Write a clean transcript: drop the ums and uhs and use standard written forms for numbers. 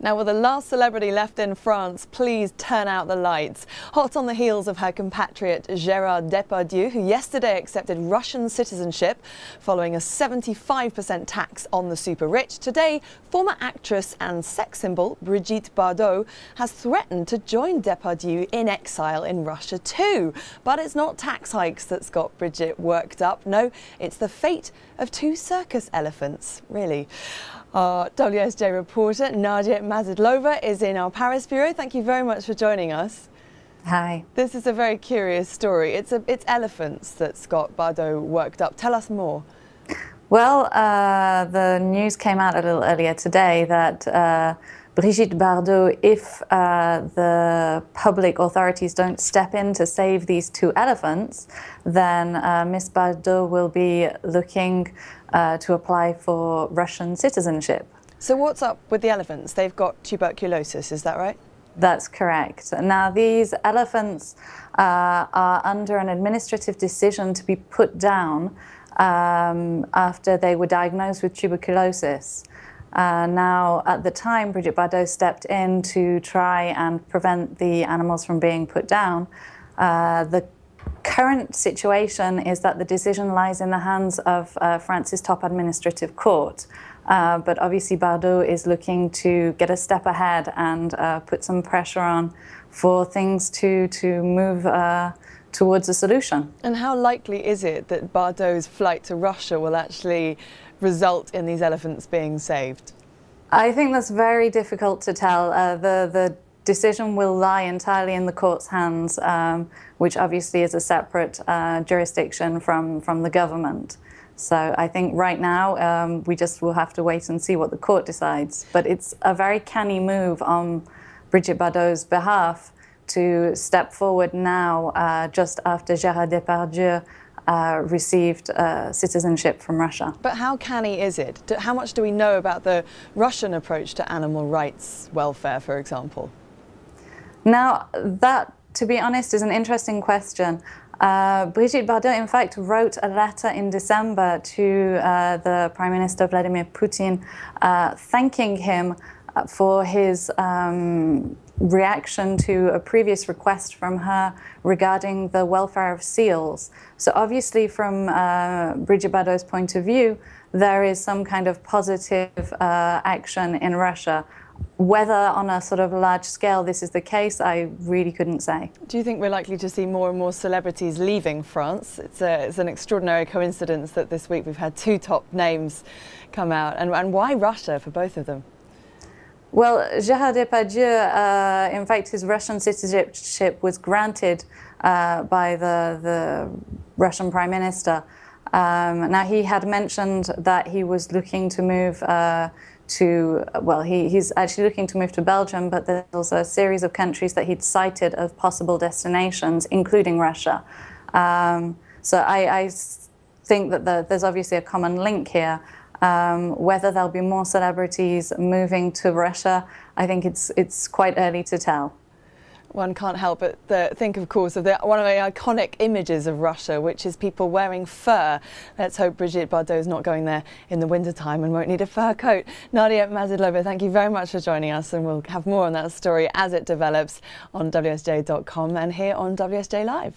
Now, with the last celebrity left in France, please turn out the lights. Hot on the heels of her compatriot Gérard Depardieu, who yesterday accepted Russian citizenship following a 75% tax on the super rich, today former actress and sex symbol Brigitte Bardot has threatened to join Depardieu in exile in Russia too. But it's not tax hikes that's got Brigitte worked up. No, it's the fate of two circus elephants, really. Our WSJ reporter Nadia Mazidlova is in our Paris bureau. Thank you very much for joining us. Hi. This is a very curious story. It's elephants that's got Bardot worked up. Tell us more. Well, the news came out a little earlier today that Brigitte Bardot, if the public authorities don't step in to save these two elephants, then Miss Bardot will be looking to apply for Russian citizenship. So what's up with the elephants? They've got tuberculosis, is that right? That's correct. Now, these elephants are under an administrative decision to be put down after they were diagnosed with tuberculosis. Now, at the time, Brigitte Bardot stepped in to try and prevent the animals from being put down. The current situation is that the decision lies in the hands of France's top administrative court. But obviously Bardot is looking to get a step ahead and put some pressure on for things to move towards a solution. And how likely is it that Bardot's flight to Russia will actually result in these elephants being saved? I think that's very difficult to tell. The decision will lie entirely in the court's hands, which obviously is a separate jurisdiction from the government. So I think right now we just will have to wait and see what the court decides. But it's a very canny move on Brigitte Bardot's behalf to step forward now just after Gérard Depardieu received citizenship from Russia. But how canny is it? How much do we know about the Russian approach to animal rights welfare, for example? Now, that, to be honest, is an interesting question. Brigitte Bardot, in fact, wrote a letter in December to the Prime Minister Vladimir Putin thanking him for his reaction to a previous request from her regarding the welfare of seals. So obviously, from Brigitte Bardot's point of view, there is some kind of positive action in Russia. Whether on a sort of large scale this is the case, I really couldn't say. Do you think we're likely to see more and more celebrities leaving France? It's an extraordinary coincidence that this week we've had two top names come out. And why Russia for both of them? Well, Gérard Depardieu, in fact, his Russian citizenship was granted by the Russian Prime Minister. Now, he had mentioned that he was looking to move he's actually looking to move to Belgium, but there's also a series of countries that he'd cited as possible destinations, including Russia. So I think that there's obviously a common link here. Whether there'll be more celebrities moving to Russia, I think it's quite early to tell. One can't help but think, of course, of one of the iconic images of Russia, which is people wearing fur. Let's hope Brigitte Bardot is not going there in the wintertime and won't need a fur coat. Nadia Mazidlova, thank you very much for joining us, and we'll have more on that story as it develops on WSJ.com and here on WSJ Live.